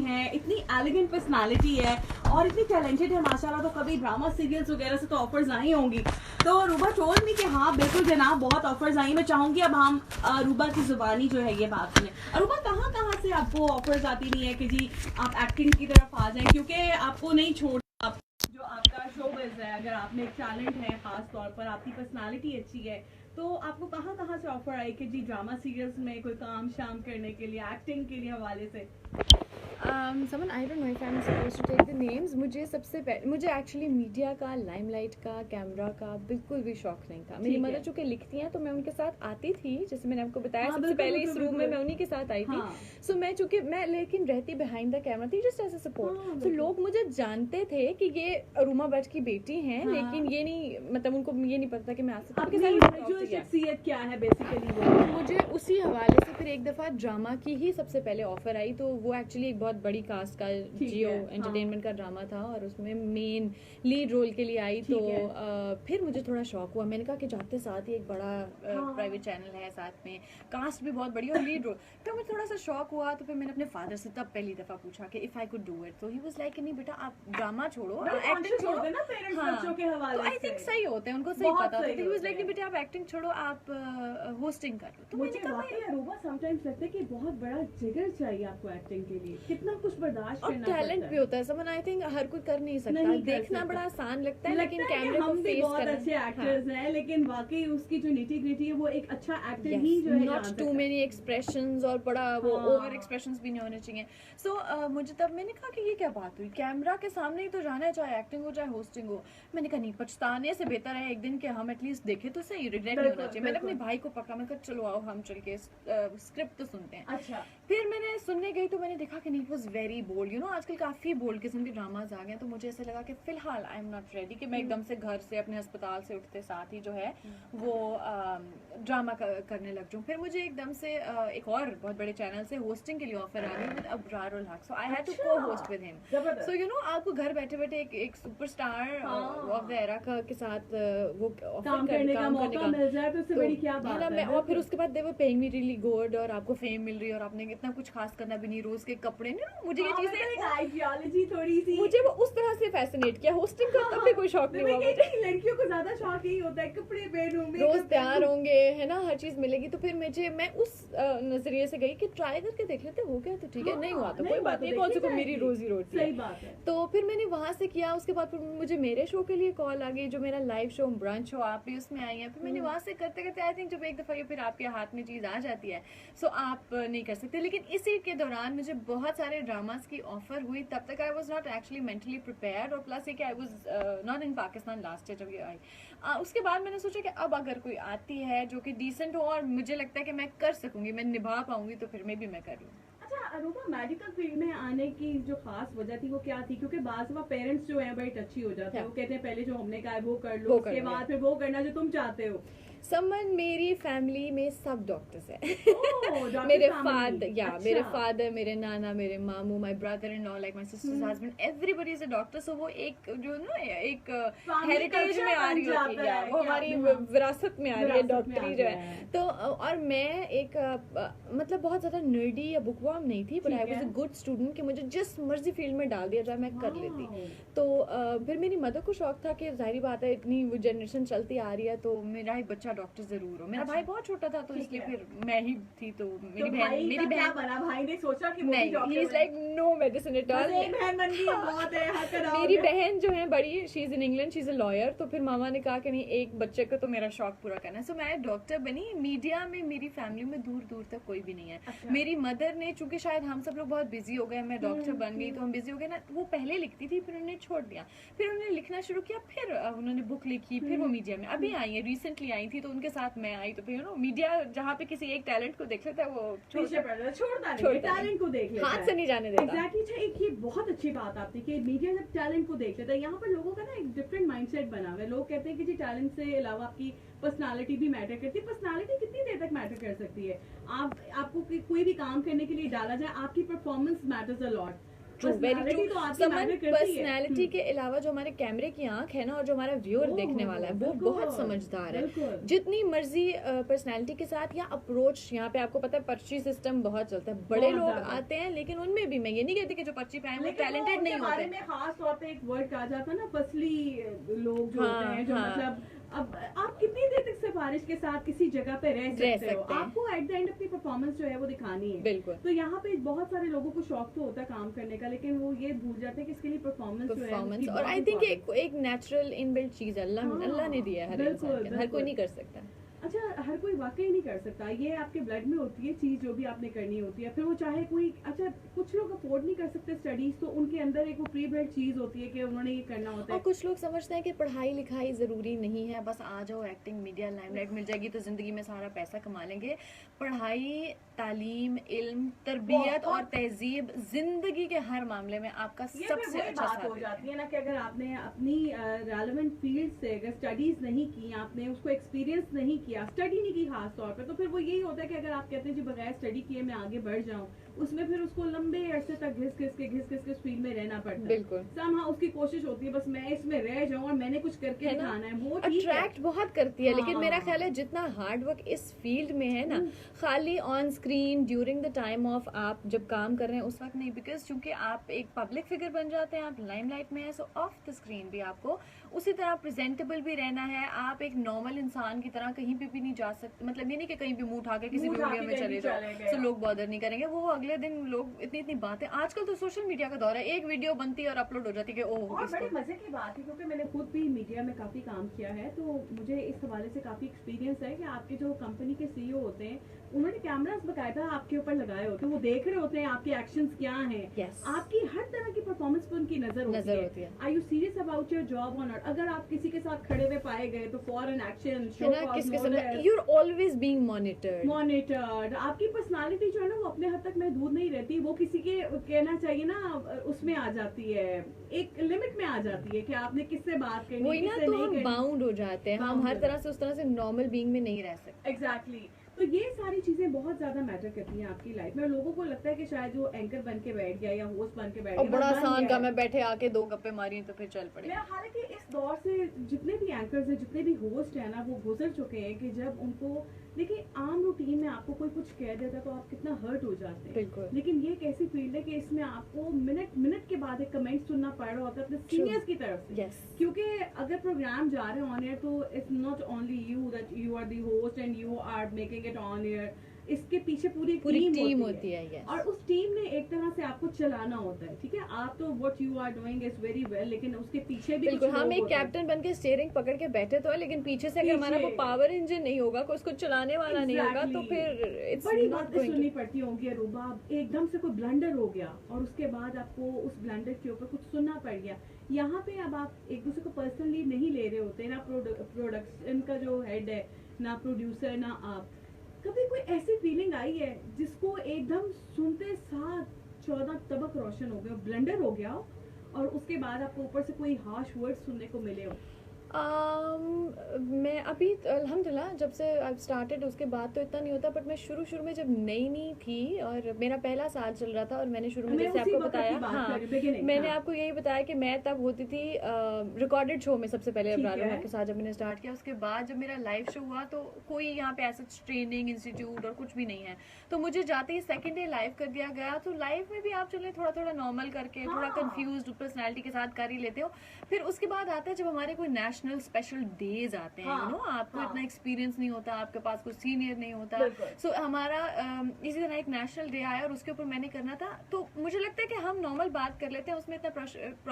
है, इतनी elegant personality है और इतनी टैलेंटेड है माशाल्लाह, तो कभी ड्रामा सीरियल्स वगैरह से तो ऑफर्स आई होंगी। तो रूबा टोल्ड मी कि हाँ बिल्कुल जनाब, बहुत ऑफर्स आई। मैं चाहूंगी अब हम रूबा की जुबानी जो है ये बात सुने। रूबा, कहाँ कहाँ से आपको ऑफर्स आती नहीं है कि जी आप एक्टिंग की तरफ आ जाएं, क्योंकि आपको नहीं छोड़ जो आपका शोबिज़ है, अगर आप में एक टैलेंट है, खास तौर पर आपकी पर्सनालिटी अच्छी है, तो आपको कहाँ कहाँ से ऑफर आई कि जी ड्रामा सीरियल्स में कोई काम शाम करने के लिए, एक्टिंग के लिए हवाले से? समन I don't know if I am supposed to take the names. मुझे एक्चुअली मीडिया का, लाइमलाइट का, कैमरा का बिल्कुल भी शौक नहीं था। मेरी मदर चूंकि लिखती हैं तो मैं उनके साथ आती थी, जैसे मैंने आपको बताया सबसे पहले इस रूम में मैं उन्हीं के साथ आई थी। सो मैं चूंकि मैं लेकिन रहती बिहाइंड द कैमरा थी, जस्ट एज अ सपोर्ट। तो लोग मुझे जानते थे कि ये अरुमा भट्ट की बेटी हैं, लेकिन ये नहीं, मतलब उनको ये नहीं पता था कि मैं शख्सियत क्या है बेसिकली। मुझे उसी हवाले से फिर एक दफा ड्रामा की ही सबसे पहले ऑफर आई। तो वो एक्चुअली एक बहुत बड़ी कास्ट का जियो एंटरटेनमेंट का ड्रामा था और उसमें मेन लीड रोल के लिए आई। तो फिर मुझे थोड़ा शौक हुआ। मैंने कहा कि जाते साथ ही एक बड़ा प्राइवेट चैनल है, साथ में कास्ट भी बहुत बड़ी और लीड रोल। तो मुझे थोड़ा सा शौक हुआ। तो फिर मैंने अपने फादर से तब पहली दफा पूछा कि if I could do it. तो ही वाज लाइक नहीं बेटा, आप ड्रामा छोड़ो, एक्टिंग छोड़ो ना, पेरेंट्स बच्चों के हवाले से। आई थिंक सही होते हैं, उनको सही पता होता है। ही वाज लाइक नहीं बेटा, आप एक्टिंग छोड़ो, आप होस्टिंग कर लो। तो मुझे वाकई अरूबा समटाइम्स लगता है कि बहुत बड़ा जिगर चाहिए आपको एक्टिंग के लिए, कितना कुछ बर्दाश्त करना और टैलेंट भी होता है। समन आई थिंक हर कोई कर नहीं सकता। देखना बड़ा आसान लगता है, लेकिन कैमरे को फेस करना। बहुत अच्छे एक्टर्स हैं, लेकिन वाकई उसकी जो निटी ग्रिटी है वो एक अच्छा एक्टर ही जो है, नॉट टू मेनी एक्सप्रेशंस और बड़ा वो ओवर एक्सप्रेशंस भी नहीं होने चाहिए। सो मुझे तब मैंने कहा कि ये क्या बात हुई, कैमरा के सामने ही तो जाना है, चाहे एक्टिंग हो चाहे होस्टिंग हो। मैंने कहा नहीं, पछताने से बेहतर है एक दिन कि हम एटलीस्ट देखे तो सही, रिग्रेट नहीं होना चाहिए। मैंने अपने भाई को पकड़ा, मैं कहा चलो आओ हम चल के स्क्रिप्ट तो सुनते हैं। अच्छा। फिर मैंने सुनने गई तो मैंने देखा कि नहीं, it was very bold. You know आजकल काफी बोल्ड किस्म के ड्रामाज आ गए। तो मुझे ऐसा लगा कि फिलहाल आई एम नॉट रेडी कि मैं एकदम से घर से अपने अस्पताल से उठते साथ ही जो है वो ड्रामा करने लग जाऊं। फिर मुझे एकदम से एक और बहुत बड़े चैनल से होस्टिंग के लिए ऑफर आ गई with Abrar ul Haq. So I had to को host with him. So you know आपको घर बैठे बैठे एक सुपरस्टार ऑफ द एरा के साथ वो काम करने का मौका मिल जाए तो उससे बड़ी क्या बात है। और फिर उसके बाद they were paying me really good और आपको फेम मिल रही है और आपने इतना कुछ खास करना भी नहीं, रोज के कपड़े नहीं। मुझे ये चीजें आइडियोलॉजी थोड़ी सी मुझे वो उस तरह से फैसिनेट किया। होस्टिंग का तब भी कोई शौक नहीं हुआ मुझे। लड़कियों को ज्यादा शौक यही होता है, कपड़े पहनूंगी, रोज तैयार होंगे, है ना, हर चीज मिलेगी। तो फिर मैं उस नजरिए से गई कि ट्राई करके देख लेते, हो गया तो ठीक है, नहीं हुआ तो कोई बात नहीं, कौन सी मेरी रोजी रोटी। सही बात है। तो फिर मैंने वहां से किया। उसके बाद फिर मुझे मेरे शो के लिए कॉल आ गई, जो मेरा लाइव शो ब्रंच शो, आप भी उसमें आई हैं। फिर मैंने वहां से करते करते आई थिंक जब एक दफा ये फिर आपके हाथ में चीज आ जाती है सो आप नहीं कर सकते। लेकिन इसी के दौरान मुझे बहुत सारे ड्रामास की ऑफर हुई। तब तक I was not actually mentally prepared और प्लस ये कि I was not in Pakistan last year जब ये आई। उसके बाद मैंने सोचा कि अब अगर कोई आती है जो कि डिसेंट हो और मुझे लगता है कि मैं कर सकूंगी, मैं निभा पाऊंगी, तो फिर मैं भी मैं कर लूँ। अरूबा, मेडिकल फील्ड में आने की जो खास वजह थी वो क्या थी? क्योंकि बात पेरेंट्स जो है बड़ी टची हो जाते हैं, वो कहते हैं पहले जो हमने कहा वो कर लो, उसके बाद फिर वो करना जो तुम चाहते हो। समन मेरी फैमिली में सब डॉक्टर्स हैं। मेरे फादर, मेरे नाना, मेरे मामू, my brother in law, like my sister's husband, everybody is a doctor. So वो एक जो ना एक हेरिटेज में आ रही होती है, वो हमारी विरासत में आ रही है डॉक्टरी जो है। तो और मैं एक मतलब बहुत ज्यादा नर्डी या बुकवर्म नहीं थी, but I was a good student कि मुझे जिस मर्जी फील्ड में डाल दिया जाए मैं कर लेती। तो फिर मेरी मदर को शौक था कि जाहिर बात है इतनी जनरेशन चलती आ रही है तो मेरा ही बच्चा डॉक्टर जरूर हो। मेरा भाई बहुत छोटा था तो इसलिए फिर मैं ही थी। तो मेरी बहन बना, भाई ने सोचा कि नहीं, he is like no medicine at all. मेरी बहन जो है बड़ी, she is in England, she is a lawyer. तो फिर मामा ने कहा कि नहीं, एक बच्चे को तो मेरा शौक पूरा करना है। सो मैं डॉक्टर बनी। मीडिया में मेरी फैमिली में दूर दूर तक कोई भी नहीं है। मेरी मदर ने, चूंकि शायद हम सब लोग बहुत बिजी हो गए, मैं डॉक्टर बन गई तो हम बिजी हो गए ना, वो पहले लिखती थी फिर उन्होंने छोड़ दिया, फिर उन्होंने लिखना शुरू किया, फिर उन्होंने बुक लिखी, फिर वो मीडिया में अभी आई है, रिसेंटली आई थी तो उनके साथ मैं आई। तो फिर मीडिया जहाँ पे किसी एक टैलेंट को देख लेता है वो छोड़ता टैलेंट को देख लेता है, हाथ से नहीं जाने देता। एग्जैक्टली। एक ये बहुत अच्छी बात आपने कि मीडिया जब टैलेंट को देख लेता है, यहाँ पर लोगों का ना एक डिफरेंट माइंडसेट बना हुआ है। लोग कहते हैं कि जी टैलेंट से अलावा आपकी पर्सनालिटी भी मैटर करती है। पर्सनालिटी कितनी देर तक मैटर कर सकती है? आपको कोई भी काम करने के लिए डाला जाए, आपकी performance matters a lot. True, very Personality true. तो आपकी समन matter करती है। पर्सनैलिटी के अलावा जो हमारे कैमरे की आंख है ना, और जो हमारा व्यूअर देखने वाला है, वो बिल्कुल, बहुत समझदार है। बिल्कुल। जितनी मर्जी पर्सनैलिटी के साथ या अप्रोच, यहाँ पे आपको पता है पर्ची सिस्टम बहुत चलता है, बड़े बहुत लोग ज्यादा। आते हैं, लेकिन उनमें भी मैं ये नहीं कहती कि जो पर्ची पे आए वो लेकिन टैलेंटेड उनके नहीं बारे होते। में खास तौर पे एक वर्ड कहा जाता है ना, पसली लोग जो हाँ, होते हैं, जो हाँ। मतलब अब आप कितनी देर तक सिफारिश के साथ किसी जगह पे रह सकते हो, सकते हैं। आपको एट द एंड अपनी परफॉर्मेंस जो है वो दिखानी है। बिल्कुल। तो यहाँ पे बहुत सारे लोगों को शौक तो होता है काम करने का, लेकिन वो ये भूल जाते हैं कि इसके लिए परफॉर्मेंस जो है परफॉर्मेंस, उसकी और बहुत आई थिंक important एक नेचुरल इनबिल्ट चीज अल्लाह हाँ, अल्लाह ने दिया है हर बिल्कुल, इंसान के अंदर, हर कोई बिल्कुल। नहीं कर सकता। अच्छा, हर कोई वाकई नहीं कर सकता, ये आपके ब्लड में होती है चीज, जो भी आपने करनी होती है, फिर वो चाहे कोई, अच्छा कुछ लोग अफोर्ड नहीं कर सकते स्टडीज, तो उनके अंदर एक वो प्री ब्रेड चीज होती है कि उन्होंने ये करना होता और है। कुछ लोग समझते हैं कि पढ़ाई लिखाई ज़रूरी नहीं है, बस आ जाओ, एक्टिंग मीडिया लाइमलाइट मिल जाएगी तो ज़िंदगी में सारा पैसा कमा लेंगे। पढ़ाई, तालीम, इल्म, तरबियत और तहजीब ज़िंदगी के हर मामले में आपका ये सबसे फिर वही अच्छा बात साथ हो है। जाती है ना कि अगर आपने अपनी रेलेवेंट फील्ड से अगर स्टडीज नहीं की, आपने उसको एक्सपीरियंस नहीं किया, स्टडी नहीं की खास तौर पे, तो फिर वो यही होता है कि अगर आप कहते हैं जी बगैर स्टडी किए मैं आगे बढ़ जाऊं, उसमें फिर उसको लंबे अरसे तक घिस घिस के इस फील्ड में रहना पड़ता है। बिल्कुल। हाँ, उसकी कोशिश होती है बस मैं इसमें रह जाऊं और मैंने कुछ करके है ना? दिखाना है, वो ठीक है। अट्रैक्ट बहुत करती है, लेकिन हाँ। मेरा ख्याल है जितना हार्ड वर्क इस फील्ड में है ना, खाली on screen during the time of आप जब काम कर रहे हैं उस वक्त नहीं, बिकॉज चूंकि आप एक पब्लिक फिगर बन जाते हैं, आप लाइमलाइट में है, सो ऑफ द स्क्रीन भी आपको उसी तरह प्रेजेंटेबल भी रहना है। आप एक नॉर्मल इंसान की तरह कहीं पे भी नहीं जा सकते, मतलब ये नहीं कि कहीं भी मुंह उठा के किसी भी वीडियो में चले जाओ तो लोग बॉदर नहीं करेंगे, वो अगले दिन लोग इतनी बातें, आजकल तो सोशल मीडिया का दौर है, एक वीडियो बनती है और अपलोड हो जाती है कि ओह और बड़े इसको। मजे की बात है, क्योंकि मैंने खुद भी मीडिया में काफी काम किया है, तो मुझे इस हवाले से काफी एक्सपीरियंस है कि आपके जो कंपनी के सीईओ होते हैं, उन्होंने कैमरास बकायदा आपके ऊपर लगाए होते हैं, वो देख रहे होते हैं आपके एक्शंस क्या हैं, Yes. आपकी हर तरह की परफॉर्मेंस पर उनकी नजर होती है। Are you serious about your job or not? अगर आप किसी के साथ खड़े हुए पाए गए तो फॉरन एक्शन है ना, किस किस्म का, you are always being monitored. आपकी पर्सनालिटी जो है ना वो अपने हद तक महदूद नहीं रहती, वो किसी के कहना चाहिए ना उसमें आ जाती है, एक लिमिट में आ जाती है कि आपने किससे बात करनी है, वही ना, किससे तो नहीं हम करनी। बाउंड हो जाते हैं, हम Bound हर हो तरह से उस तरह से नॉर्मल बीइंग में नहीं रह सकते। एग्जैक्टली तो ये सारी चीजें बहुत ज्यादा मैटर करती हैं आपकी लाइफ में। लोगों को लगता है कि शायद जो एंकर बन के बैठ गया या होस्ट बन के बैठ और गया बड़ा बस बन आसान गया काम है। है, बैठे आके 2 गप्पे मारी तो फिर चल पड़े। मैं हालांकि इस दौर से जितने भी एंकर्स हैं, जितने भी होस्ट हैं ना, वो गुजर चुके हैं कि जब उनको, देखिए आम रूटीन में आपको कोई कुछ कह देता तो आप कितना हर्ट हो जाते हैं, बिल्कुल। लेकिन ये एक ऐसी फील्ड है कि इसमें आपको मिनट के बाद एक कमेंट सुनना पड़ रहा होता है अपने सीनियर्स की तरफ से। यस, क्योंकि अगर प्रोग्राम जा रहे हैं ऑन एयर तो it's not only you that you are the host and you are making it on air, इसके पीछे पूरी टीम होती है। yes. और उस टीम ने एक तरह से आपको चलाना होता है, ठीक है, आप तो what you are doing is very well, लेकिन उसके पीछे भी बिल्कुल, कुछ हम लोग एक होते हैं। कैप्टन बन के स्टीयरिंग पकड़ के बैठे तो है, लेकिन पीछे से अगर हमारा वो पीछे। पावर इंजन नहीं होगा, कोई उसको चलाने वाला नहीं होगा, तो Exactly. फिर इट्स बड़ी नॉट बातें गोइंग सुननी पड़ती होंगी अरूबा, एकदम से कोई ब्लंडर हो गया और उसके बाद आपको उस ब्लंडर के ऊपर कुछ सुनना पड़ गया। यहाँ पे अब आप एक दूसरे को पर्सनली नहीं ले रहे होते ना, प्रोडक्शन का जो हेड है ना, प्रोड्यूसर ना आप, कभी कोई ऐसी फीलिंग आई है जिसको एकदम सुनते साथ 14 तबक रोशन हो गए, ब्लंडर हो गया हो, और उसके बाद आपको ऊपर से कोई हार्श वर्ड सुनने को मिले हो? मैं अभी अल्हम्दुलिल्लाह जब से आई स्टार्टेड उसके बाद तो इतना नहीं होता, बट मैं शुरू में जब नई थी और मेरा पहला साल चल रहा था, और मैंने शुरू में जैसे आपको बताया, हाँ मैंने आपको यही बताया कि मैं तब होती थी रिकॉर्डेड शो में सबसे पहले अब्रार रहमान के साथ जब मैंने स्टार्ट किया। उसके बाद जब मेरा लाइव शो हुआ तो कोई यहाँ पे ऐसा ट्रेनिंग इंस्टीट्यूट और कुछ भी नहीं है, तो मुझे जाते ही सेकेंड डे लाइव कर दिया गया। तो लाइव में भी आप चले थोड़ा नॉर्मल करके, थोड़ा कंफ्यूज पर्सनैलिटी के साथ कर ही लेते हो। फिर उसके बाद आता है जब हमारे कोई नेशनल स्पेशल डेज आते हैं, यू नो, आपको इतना एक्सपीरियंस नहीं होता, आपके पास कोई सीनियर नहीं होता, सो हमारा इसी तरह एक नेशनल डे आया और उसके ऊपर मैंने करना था। तो मुझे लगता है कि हम नॉर्मल बात कर लेते हैं, उसमें इतना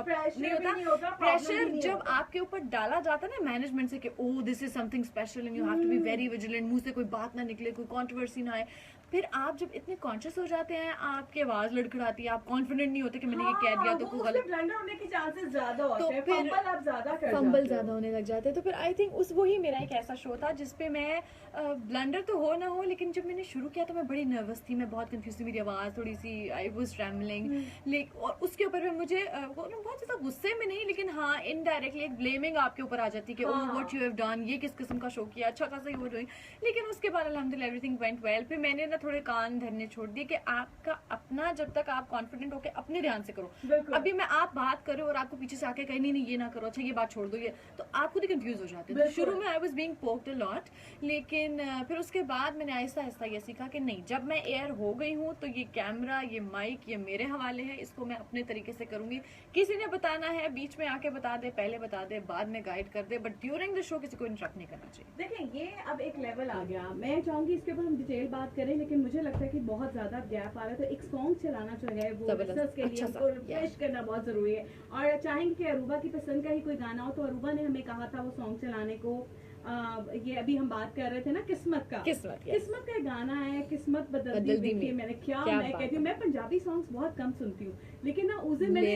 प्रेशर नहीं होता। प्रेशर जब आपके ऊपर डाला जाता है ना मैनेजमेंट से कि oh this is something special and you have to be very vigilant, मुंह से कोई बात ना निकले, कोई कंट्रोवर्सी ना आए, फिर आप जब इतने कॉन्शियस हो जाते हैं, आपकी आवाज लड़खड़ाती है, आप कॉन्फिडेंट नहीं होते कि मैंने ये कह दिया तो कोई गलत, ब्लंडर होने के चांसेस ज्यादा होते हैं, फिर फंबल आप ज्यादा कर फंबल जाते हो। ज्यादा होने लग जाते हैं। तो फिर आई थिंक उस वही मेरा एक ऐसा शो था जिसपे मैं ब्लंडर तो हो ना हो, लेकिन जब मैंने शुरू किया तो मैं बड़ी नर्वस थी, मैं बहुत कंफ्यूज थी, मेरी आवाज थोड़ी सी आई वाज ट्रैम्बलिंग, और उसके ऊपर फिर मुझे वो ना बहुत ज्यादा गुस्से में नहीं, लेकिन हाँ इनडायरेक्टली एक ब्लेमिंग आपके ऊपर आ जाती है कि oh what you have done, ये किस किस्म का शो किया, अच्छा खासा ही वो डूइंग। लेकिन उसके बाद अल्हम्दुलिल्लाह एवरीथिंग वेंट वेल। फिर मैंने ना थोड़े कान धरने छोड़ दिए कि आपका अपना, जब तक आप कॉन्फिडेंट होके अपने ध्यान से करो। अभी मैं आप बात करो और आपको पीछे से आके कहीं नहीं ये ना करो, अच्छा ये बात छोड़ दो, ये तो आप खुद ही कंफ्यूज हो जाते हैं। तो शुरू में I was being poked a lot, लेकिन फिर उसके बाद मैंने आहिस्ता आहिस्ता ये सीखा कि नहीं, जब मैं एयर हो गई हूँ तो ये कैमरा, ये माइक, ये मेरे हवाले है, इसको मैं अपने तरीके से करूंगी। किसी ने बताना है बीच में आके बता दे, पहले बता दे, बाद में गाइड कर दे, बट ड्यूरिंग द शो किसी को इंटरप्ट नहीं करना चाहिए। देखें, ये अब एक लेवल आ गया। मैं चाहूंगी इसके ऊपर हम डिटेल बात करें, लेकिन मुझे लगता है कि बहुत ज्यादा गैप आ रहा है, तो एक सॉन्ग चलाना जो है वो रिसर्च के लिए हमको रिफ्रेश करना बहुत जरूरी है। और चाहेंगे कि अरूबा की पसंद का ही कोई गाना हो, तो अरूबा ने हमें कहा था वो सॉन्ग चलाने को। ये अभी हम बात कर रहे थे ना किस्मत का, किस्मत का गाना है, किस्मत बदलती देखी मैंने। क्या मैं कहती हूँ, मैं पंजाबी सॉन्ग्स बहुत कम सुनती हूँ, लेकिन ना उस दिन मैंने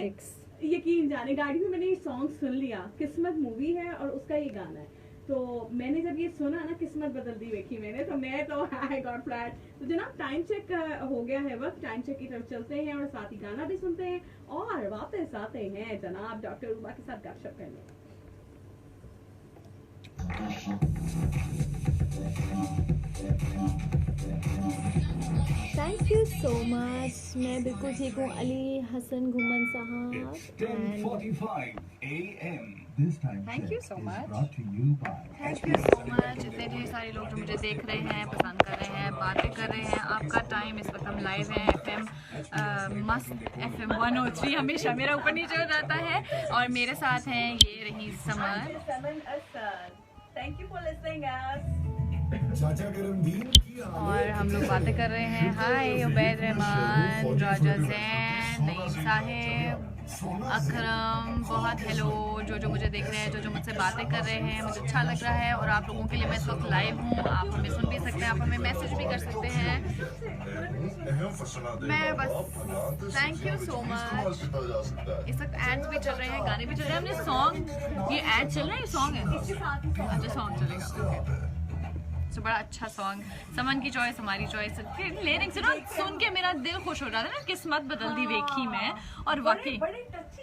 यकीन जाने गाड़ी में मैंने ये सॉन्ग सुन लिया। किस्मत मूवी है और उसका ये गाना है, तो मैंने जब ये सुना ना, किस्मत बदलती देखी मैंने, तो मैं तो आई गॉट फ्लैट। तो जनाब टाइम चेक हो गया है, वक्त टाइम चेक की तरफ चलते हैं और साथ ही गाना भी सुनते हैं और वापस आते हैं जनाब डॉक्टर रूबा के साथ गपशप करने। Thank you so much. मैं बिल्कुल ठीक हूँ। अली हसन घुमन साहब, thank you so much, thank you so much. इतने ढेर सारे लोग जो मुझे देख रहे हैं, पसंद कर रहे हैं, बातें कर रहे हैं। आपका टाइम, इस वक्त हम लाइव हैं FM मस्त FM 103, हमेशा मेरा ऊपर नीचे हो जाता है। और मेरे साथ हैं ये रही summer. Thank you for listening अस। और हम लोग बातें कर रहे हैं। हाय उबैद रहमान, राजा जैन, नईम साहिब, अकरम, बहुत हेलो जो मुझे देख रहे हैं, जो मुझसे बातें कर रहे हैं, मुझे अच्छा लग रहा है। और आप लोगों के लिए मैं इस वक्त लाइव हूँ, आप हमें सुन भी सकते हैं, आप हमें मैसेज भी कर सकते हैं। मैं बस थैंक यू सो मच। इस वक्त एड्स भी चल रहे हैं, गाने भी चल रहे हैं। हमने सॉन्ग, ये एड चल रहा है, ये सॉन्ग है, अच्छा सॉन्ग चलेगा। तो बड़ा अच्छा सॉन्ग, समन की चॉइस, हमारी चॉइस, लिरिक्स ना सुन के मेरा दिल खुश हो रहा था ना। किस्मत बदलती देखी मैं, और वाकई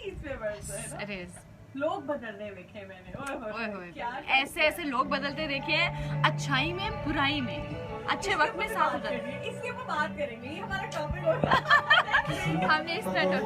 इट इज लोग बदलने देखे मैंने, ओए होए, ऐसे ऐसे लोग बदलते देखे हैं, अच्छाई में, बुराई में, अच्छे वक्त में साथ होता है। इसके ऊपर बात करेंगे, ये हमारा टॉपिक होगा। हमने इस तरह